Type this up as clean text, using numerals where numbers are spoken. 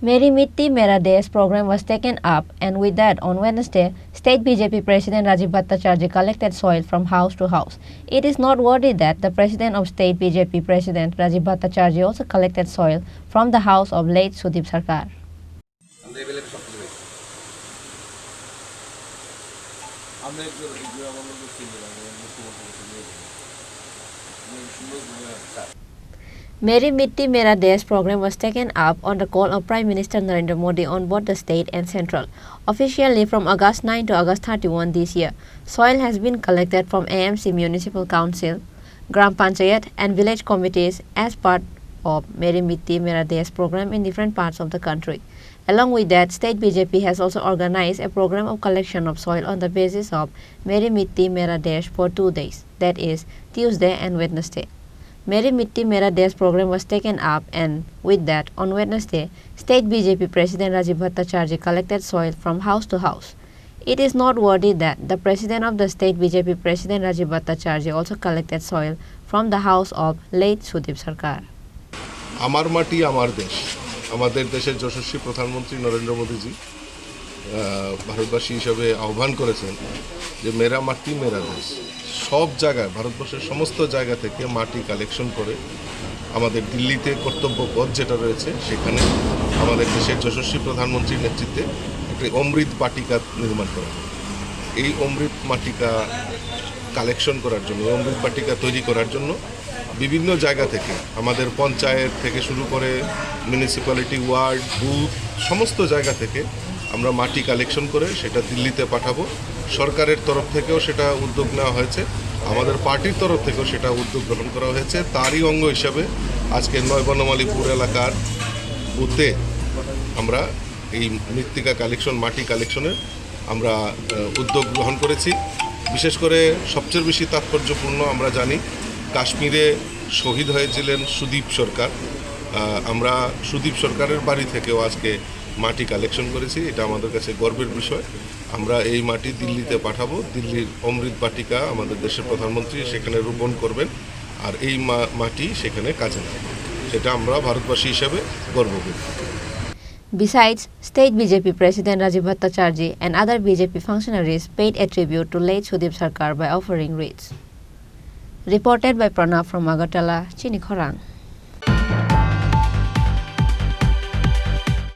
Meri Matti Mera Desh program was taken up, and with that, on Wednesday, State BJP President Rajiv Bhattacharjee collected soil from house to house. It is noteworthy that the President of State BJP President Rajiv Bhattacharjee also collected soil from the house of late Sudip Sarkar. Meri Matti Mera Desh program was taken up on the call of Prime Minister Narendra Modi on both the state and central. Officially from August 9 to August 31 this year, soil has been collected from AMC Municipal Council, Gram Panchayat and village committees as part of Meri Matti Mera Desh program in different parts of the country. Along with that, State BJP has also organized a program of collection of soil on the basis of Meri Matti Mera Desh for 2 days, that is, Tuesday and Wednesday. Meri Matti Mera Desh program was taken up, and with that, on Wednesday, State BJP President Rajiv Bhattacharjee collected soil from house to house. It is noteworthy that the President of the State BJP President Rajiv Bhattacharjee also collected soil from the house of late Sudip Sarkar. আমার মাটি আমার দেশ আমাদের দেশের যশস্বী প্রধানমন্ত্রী নরেন্দ্র মোদীজি ভারতবাসী হিসেবে আহ্বান করেছেন যে মেরা মাটি মেরা দেশ সব জায়গায় ভারতবর্ষের সমস্ত জায়গা থেকে মাটি কালেকশন করে আমাদের দিল্লিতে কর্তব্যপথ যেটা রয়েছে সেখানে আমাদের দেশের যশস্বী প্রধানমন্ত্রীর নেতৃত্বে একটি অমৃত বাটিকা নির্মাণ করা এই অমৃত বাটিকা কালেকশন করার জন্য অমৃত বাটিকা তৈরি করার জন্য বিভিন্ন জায়গা থেকে আমাদের পঞ্চায়েত থেকে শুরু করে মিউনিসিপ্যালিটি ওয়ার্ড বুথ সমস্ত জায়গা থেকে আমরা মাটি কালেকশন করে সেটা দিল্লিতে পাঠাবো। সরকারের তরফ থেকেও সেটা উদ্যোগ নেওয়া হয়েছে, আমাদের পার্টির তরফ থেকেও সেটা উদ্যোগ গ্রহণ করা হয়েছে। তারই অঙ্গ হিসাবে আজকে নয় বনমালীপুর এলাকার বুথে আমরা এই মৃত্তিকা কালেকশন মাটি কালেকশনের আমরা উদ্যোগ গ্রহণ করেছি। বিশেষ করে সবচেয়ে বেশি তাৎপর্যপূর্ণ আমরা জানি কাশ্মীরে শহীদ হয়েছিলেন সুদীপ সরকার, আমরা সুদীপ সরকারের বাড়ি থেকেও আজকে মাটি কালেকশন করেছি। এটা আমাদের কাছে গর্বের বিষয়। আমরা এই মাটি দিল্লিতে পাঠাবো, দিল্লির অমৃত বাটিকা আমাদের দেশের প্রধানমন্ত্রী সেখানে রোপণ করবেন আর এই মাটি সেখানে কাজে লাগবে, সেটা আমরা ভারতবাসী হিসাবে গর্ব করি। Besides, State BJP President Rajiv Bhattacharjee and other BJP functionaries paid a tribute to late Sudip Sarkar by offering wreaths. Reported by Pranav from Agartala, Chini, Khorang.